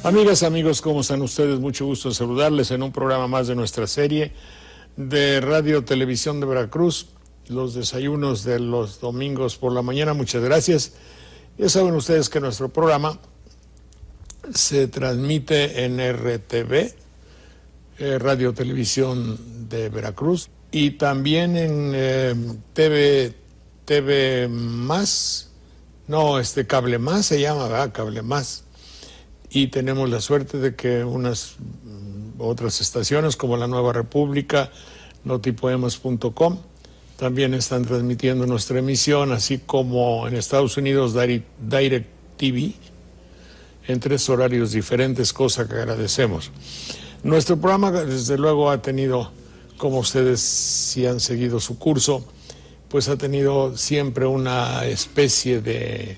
Amigas, amigos, ¿cómo están ustedes? Mucho gusto en saludarles en un programa más de nuestra serie de Radio Televisión de Veracruz, los desayunos de los domingos por la mañana. Muchas gracias. Ya saben ustedes que nuestro programa se transmite en RTV, Radio Televisión de Veracruz, y también en TV Más, Cable Más se llama, ¿verdad? Cable Más. Y tenemos la suerte de que unas otras estaciones como La Nueva República, notipoemas.com, también están transmitiendo nuestra emisión, así como en Estados Unidos Direct TV, en 3 horarios diferentes, cosa que agradecemos. Nuestro programa, desde luego, ha tenido, como ustedes si han seguido su curso, pues ha tenido siempre una especie de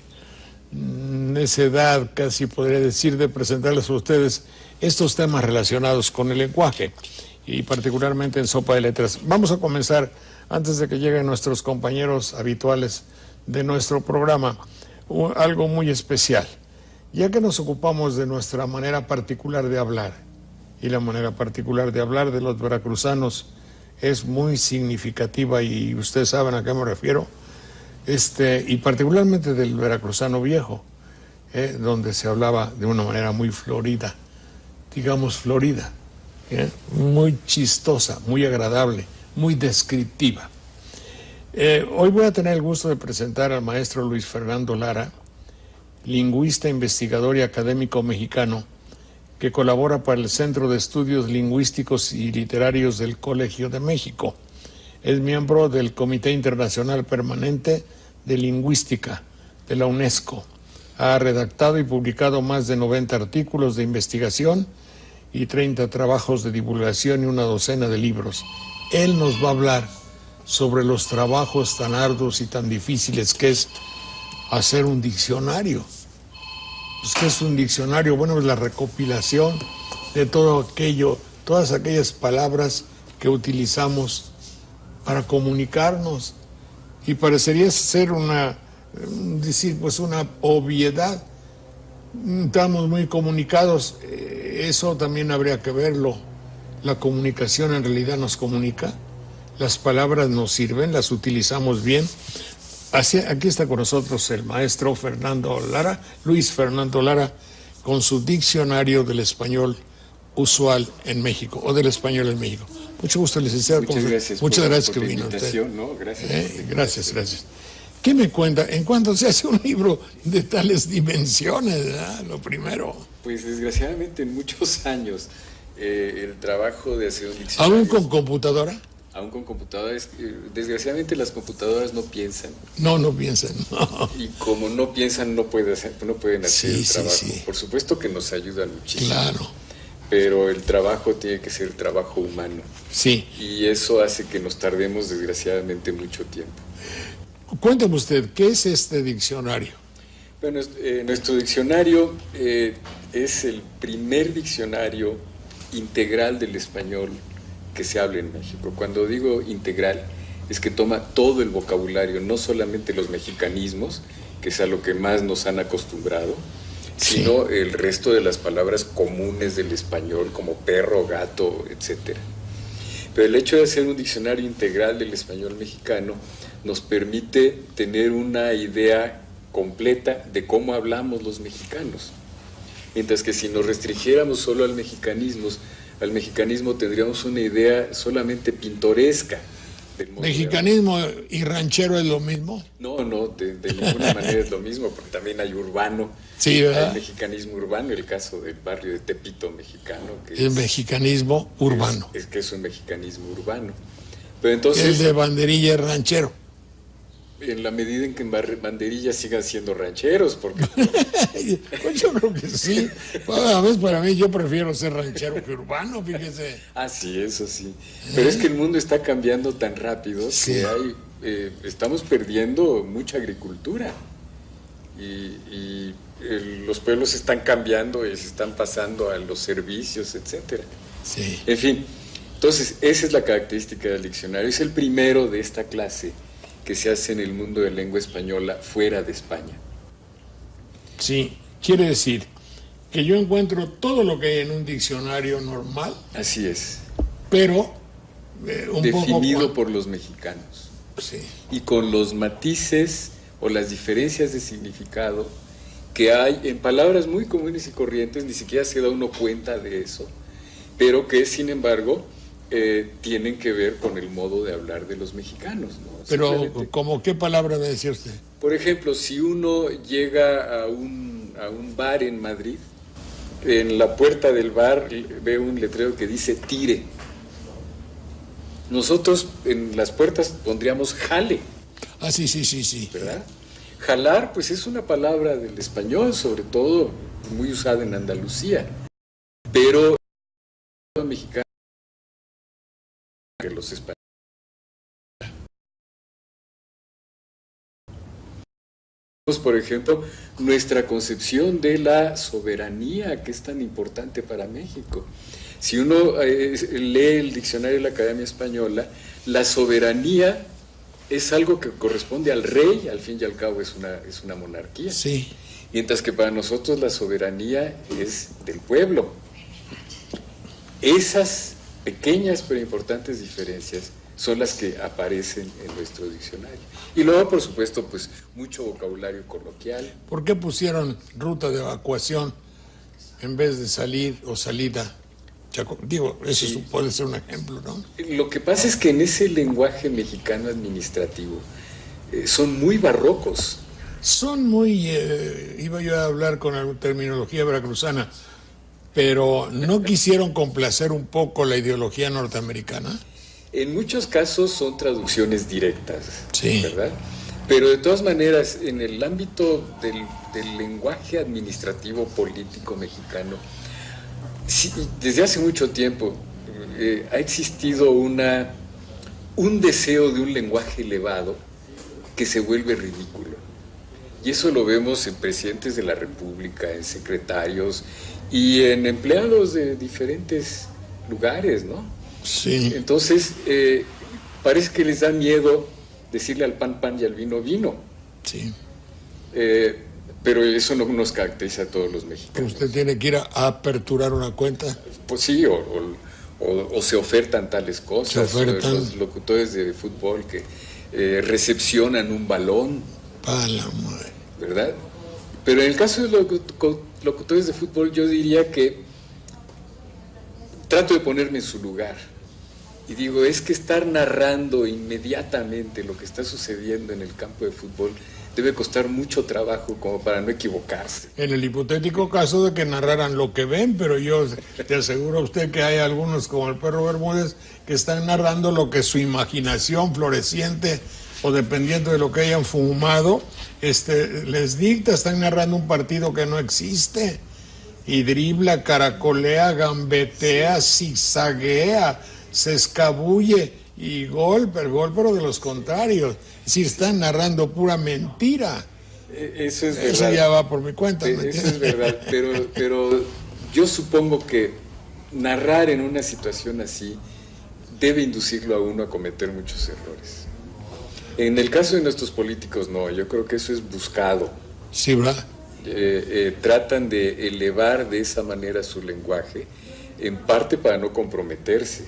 necedad, casi podría decir, de presentarles a ustedes estos temas relacionados con el lenguaje y particularmente en Sopa de Letras. Vamos a comenzar, antes de que lleguen nuestros compañeros habituales de nuestro programa, algo muy especial, ya que nos ocupamos de nuestra manera particular de hablar, y la manera particular de hablar de los veracruzanos es muy significativa, y ustedes saben a qué me refiero, y particularmente del veracruzano viejo, donde se hablaba de una manera muy florida, digamos florida, muy chistosa, muy agradable, muy descriptiva. Hoy voy a tener el gusto de presentar al maestro Luis Fernando Lara, lingüista, investigador y académico mexicano, que colabora para el Centro de Estudios Lingüísticos y Literarios del Colegio de México. Es miembro del Comité Internacional Permanente de Lingüística de la UNESCO. Ha redactado y publicado más de 90 artículos de investigación y 30 trabajos de divulgación y una docena de libros. Él nos va a hablar sobre los trabajos tan arduos y tan difíciles que es hacer un diccionario. Pues, ¿qué es un diccionario? Bueno, es la recopilación de todo aquello, todas aquellas palabras que utilizamos para comunicarnos. Y parecería ser una obviedad. Estamos muy comunicados, eso también habría que verlo. La comunicación en realidad nos comunica, las palabras nos sirven, las utilizamos bien. Aquí está con nosotros el maestro Fernando Lara, Luis Fernando Lara, con su diccionario del español usual en México, o del español en México. Mucho gusto, licenciado. Muchas gracias que por vino usted. ¿No? Gracias. ¿Qué me cuenta? ¿En cuánto se hace un libro de tales dimensiones? Lo primero. Pues desgraciadamente en muchos años el trabajo de hacer un diccionario... ¿Aún con computadora? Aún con computadoras. Desgraciadamente las computadoras no piensan. No piensan. No. Y como no piensan, no pueden hacer el trabajo. Sí. Por supuesto que nos ayudan muchísimo. Claro. Pero el trabajo tiene que ser trabajo humano. Sí. Y eso hace que nos tardemos desgraciadamente mucho tiempo. Cuénteme usted, ¿qué es este diccionario? Bueno, nuestro diccionario es el primer diccionario integral del español que se habla en México. Cuando digo integral, es que toma todo el vocabulario, no solamente los mexicanismos, que es a lo que más nos han acostumbrado, Sí. sino el resto de las palabras comunes del español, como perro, gato, etc. Pero el hecho de hacer un diccionario integral del español mexicano nos permite tener una idea completa de cómo hablamos los mexicanos. Mientras que si nos restringiéramos solo al mexicanismo tendríamos una idea solamente pintoresca del mundo. ¿Mexicanismo y ranchero es lo mismo? No, de ninguna manera es lo mismo, porque también hay urbano. Sí, ¿verdad? Hay mexicanismo urbano, el caso del barrio de Tepito mexicano. Que El mexicanismo urbano. Es que es un mexicanismo urbano. Pero entonces, el de banderilla es ranchero. En la medida en que en banderillas sigan siendo rancheros, porque... Pues yo creo que sí. A veces para mí yo prefiero ser ranchero que urbano, fíjese. Ah, sí, eso sí. Pero es que el mundo está cambiando tan rápido que estamos perdiendo mucha agricultura. Y los pueblos están cambiando y se están pasando a los servicios, etcétera. Sí. En fin, entonces esa es la característica del diccionario. Es el primero de esta clase que se hace en el mundo de lengua española fuera de España. Sí, quiere decir que yo encuentro todo lo que hay en un diccionario normal, Así es. pero un Definido poco... por los mexicanos. Sí. Y con los matices o las diferencias de significado que hay en palabras muy comunes y corrientes, ni siquiera se da uno cuenta de eso, pero que sin embargo tienen que ver con el modo de hablar de los mexicanos, ¿no? Pero, Simplemente, ¿como qué palabra me decía usted? por ejemplo, si uno llega a un bar en Madrid, en la puerta del bar ve un letrero que dice tire. Nosotros en las puertas pondríamos jale, Ah, sí, sí, sí, sí. ¿verdad? Jalar, pues es una palabra del español, sobre todo muy usada en Andalucía, pero los mexicanos que los españoles. Por ejemplo, nuestra concepción de la soberanía, que es tan importante para México. Si uno lee el diccionario de la Academia Española, la soberanía es algo que corresponde al rey, al fin y al cabo es una monarquía. Sí. Mientras que para nosotros la soberanía es del pueblo. Esas pequeñas pero importantes diferencias son las que aparecen en nuestro diccionario. Y luego, por supuesto, pues mucho vocabulario coloquial. ¿Por qué pusieron ruta de evacuación en vez de salir o salida? Digo, eso Sí. puede ser un ejemplo, ¿no? Lo que pasa es que en ese lenguaje mexicano administrativo son muy barrocos. Son muy, iba yo a hablar con la terminología veracruzana, pero ¿no quisieron complacer un poco la ideología norteamericana? En muchos casos son traducciones directas, Sí. ¿verdad? Pero de todas maneras, en el ámbito del lenguaje administrativo político mexicano, sí, desde hace mucho tiempo ha existido un deseo de un lenguaje elevado que se vuelve ridículo. Y eso lo vemos en presidentes de la República, en secretarios y en empleados de diferentes lugares, ¿no? Sí. Entonces, parece que les da miedo decirle al pan pan y al vino vino. Sí. Pero eso no nos caracteriza a todos los Que mexicanos. usted tiene que ir a aperturar una cuenta. Pues sí, o se ofertan tales cosas. Se ofertan. Los locutores de fútbol que recepcionan un balón, Pa' la madre. ¿verdad? Pero en el caso de los locutores de fútbol, yo diría que trato de ponerme en su lugar. Y digo, es que estar narrando inmediatamente lo que está sucediendo en el campo de fútbol debe costar mucho trabajo como para no equivocarse. En el hipotético caso de que narraran lo que ven, pero yo te aseguro a usted que hay algunos como el Perro Bermúdez que están narrando lo que su imaginación floreciente o dependiendo de lo que hayan fumado, les dicta. Están narrando un partido que no existe y dribla, caracolea, gambetea, zigzaguea, se escabulle y gol pero de los contrarios. Si están narrando pura mentira. Eso es verdad. Eso ya va por mi cuenta. ¿me Eso entiendes? es verdad, pero yo supongo que narrar en una situación así debe inducirlo a uno a cometer muchos errores. En el caso de nuestros políticos no, yo creo que eso es buscado. Sí, ¿verdad? Tratan de elevar de esa manera su lenguaje, en parte para no comprometerse.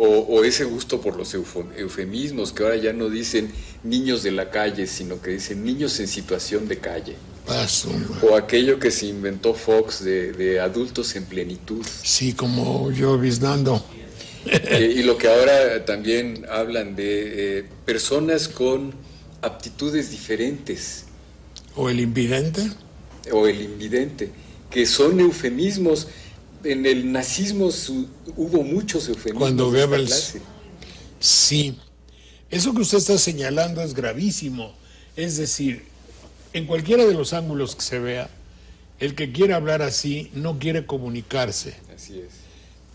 O ese gusto por los eufemismos, que ahora ya no dicen niños de la calle, sino que dicen niños en situación de calle. Paso. O aquello que se inventó Fox de adultos en plenitud. Sí, como yo biznando. Y lo que ahora también hablan de personas con aptitudes diferentes. O el invidente. O el invidente, que son eufemismos. En el nazismo hubo muchos eufemismos. Cuando de esta Goebbels. clase. Sí. Eso que usted está señalando es gravísimo. Es decir, en cualquiera de los ángulos que se vea, el que quiere hablar así no quiere comunicarse. Así es.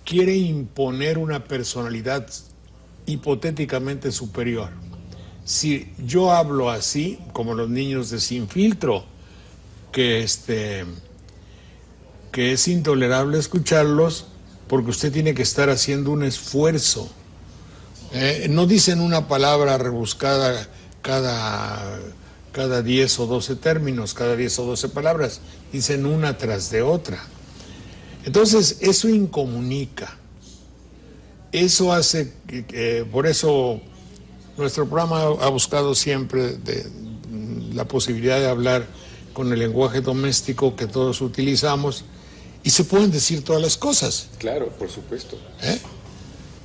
Quiere imponer una personalidad hipotéticamente superior. Si yo hablo así, como los niños de Sin Filtro, que es intolerable escucharlos porque usted tiene que estar haciendo un esfuerzo. No dicen una palabra rebuscada cada cada 10 o 12 términos, cada 10 o 12 palabras, dicen una tras de otra. Entonces, eso incomunica. Eso hace por eso nuestro programa ha buscado siempre la posibilidad de hablar con el lenguaje doméstico que todos utilizamos, y se pueden decir todas las cosas. Claro, por supuesto.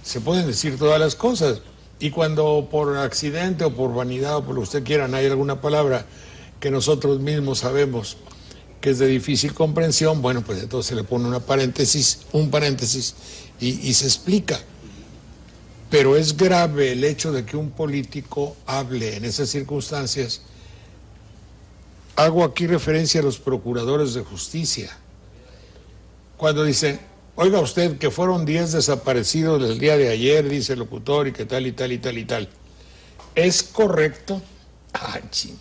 Se pueden decir todas las cosas. Y cuando por accidente o por vanidad o por lo que usted quiera hay alguna palabra que nosotros mismos sabemos que es de difícil comprensión, bueno, pues entonces se le pone un paréntesis y se explica. Pero es grave el hecho de que un político hable en esas circunstancias. Hago aquí referencia a los procuradores de justicia. Cuando dicen, oiga usted, que fueron 10 desaparecidos el día de ayer, dice el locutor, y que tal y tal y tal y tal. ¿Es correcto? Ah, ching.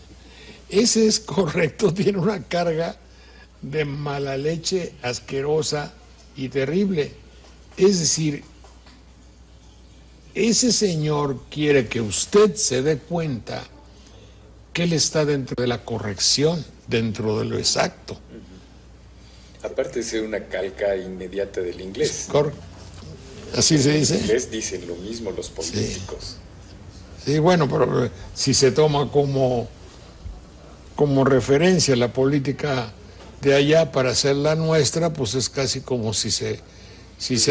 Ese es correcto, tiene una carga de mala leche asquerosa y terrible. Es decir, ese señor quiere que usted se dé cuenta que él está dentro de la corrección, dentro de lo exacto. Aparte de ser una calca inmediata del inglés. Así se dice. En inglés dicen lo mismo los políticos. Sí, bueno, pero si se toma como referencia la política de allá para hacer la nuestra, pues es casi como si se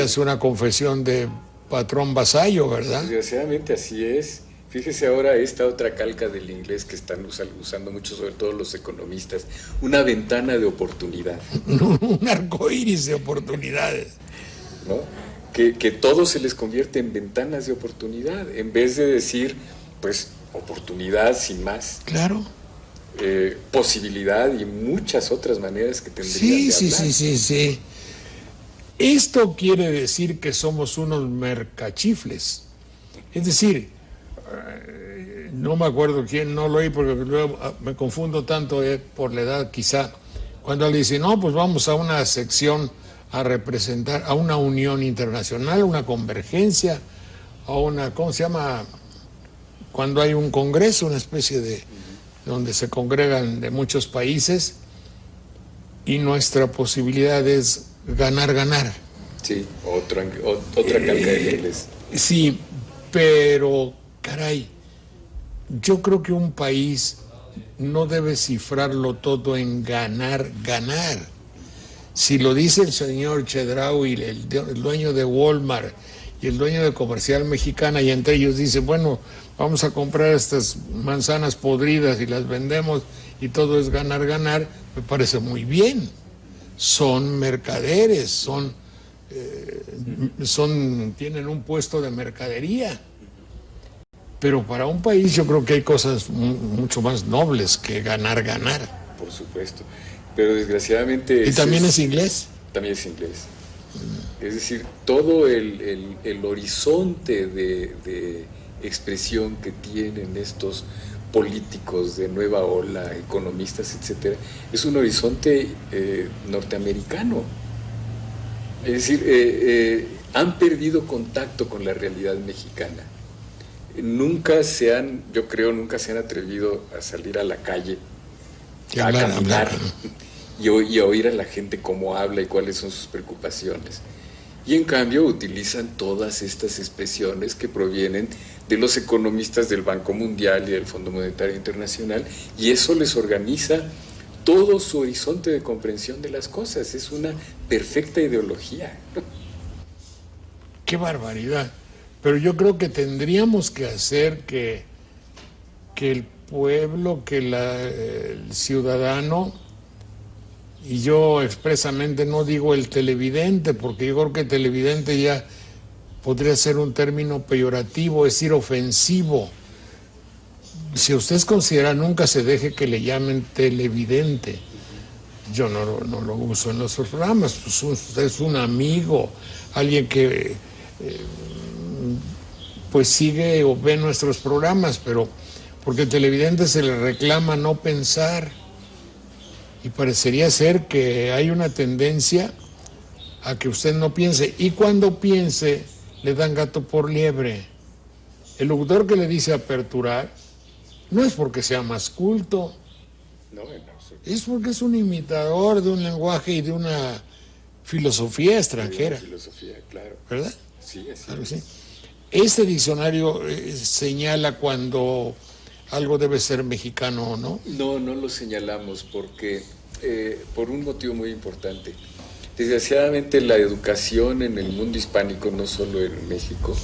hace una confesión de patrón vasallo, ¿verdad? Desgraciadamente así es. Fíjese ahora esta otra calca del inglés que están usando mucho, sobre todo los economistas, una ventana de oportunidad. Un arcoíris de oportunidades. ¿No? Que todo se les convierte en ventanas de oportunidad, en vez de decir, pues, oportunidad sin más. Claro. Posibilidad y muchas otras maneras que tendrían de hablar. Sí. Esto quiere decir que somos unos mercachifles. Es decir, no me acuerdo quién, no lo oí porque luego me confundo tanto por la edad quizá, cuando le dice, no, pues vamos a una sección a representar a una unión internacional, una convergencia, a una, ¿cómo se llama? Cuando hay un congreso, una especie de, donde se congregan de muchos países, y nuestra posibilidad es ganar. Sí, otra calca del inglés. Sí, pero, caray, yo creo que un país no debe cifrarlo todo en ganar. Si lo dice el señor Chedraui, el dueño de Walmart y el dueño de Comercial Mexicana, y entre ellos dice, bueno, vamos a comprar estas manzanas podridas y las vendemos y todo es ganar, me parece muy bien. Son mercaderes, tienen un puesto de mercadería. Pero para un país yo creo que hay cosas mucho más nobles que ganar. Por supuesto. Pero desgraciadamente... ¿Y también es inglés? También es inglés. Es decir, todo el horizonte de expresión que tienen estos políticos de nueva ola, economistas, etcétera, es un horizonte norteamericano. Es decir, han perdido contacto con la realidad mexicana. Nunca se han atrevido a salir a la calle, a caminar y a oír a la gente cómo habla y cuáles son sus preocupaciones. Y en cambio utilizan todas estas expresiones que provienen de los economistas del Banco Mundial y del Fondo Monetario Internacional, y eso les organiza todo su horizonte de comprensión de las cosas. Es una perfecta ideología. ¡Qué barbaridad! Pero yo creo que tendríamos que hacer que el pueblo, que el ciudadano, y yo expresamente no digo el televidente, porque yo creo que televidente ya podría ser un término peyorativo, es decir, ofensivo. Si ustedes consideran, nunca se deje que le llamen televidente. Yo no lo uso en los programas, pues usted es un amigo, alguien que pues sigue o ve nuestros programas, pero porque al televidente se le reclama no pensar, y parecería ser que hay una tendencia a que usted no piense, y cuando piense le dan gato por liebre. El locutor que le dice aperturar no es porque sea más culto, No, no, es porque es un imitador de un lenguaje y de una filosofía extranjera, filosofía, claro. ¿verdad? Sí, así Claro que es. sí. Este diccionario señala cuando algo debe ser mexicano o no. No, no lo señalamos porque por un motivo muy importante. Desgraciadamente la educación en el mundo hispánico, no solo en México,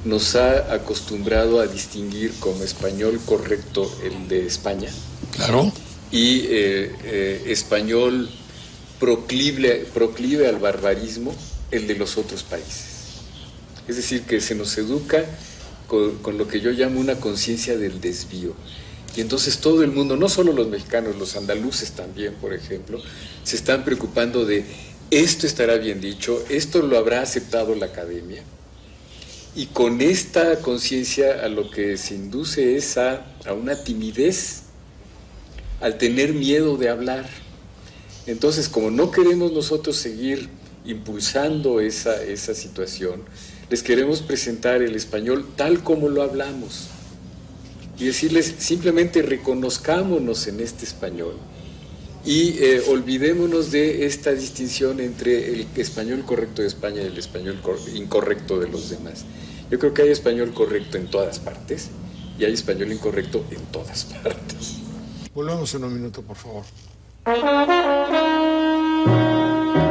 nos ha acostumbrado a distinguir como español correcto el de España Claro. y español proclive al barbarismo el de los otros países. Es decir, que se nos educa con lo que yo llamo una conciencia del desvío. Y entonces todo el mundo, no solo los mexicanos, los andaluces también, por ejemplo, se están preocupando de esto estará bien dicho, esto lo habrá aceptado la academia. Y con esta conciencia a lo que se induce es a una timidez, al tener miedo de hablar. Entonces, como no queremos nosotros seguir impulsando esa situación, les queremos presentar el español tal como lo hablamos y decirles simplemente reconozcámonos en este español y olvidémonos de esta distinción entre el español correcto de España y el español incorrecto de los demás. Yo creo que hay español correcto en todas partes y hay español incorrecto en todas partes. Volvamos en un minuto, por favor.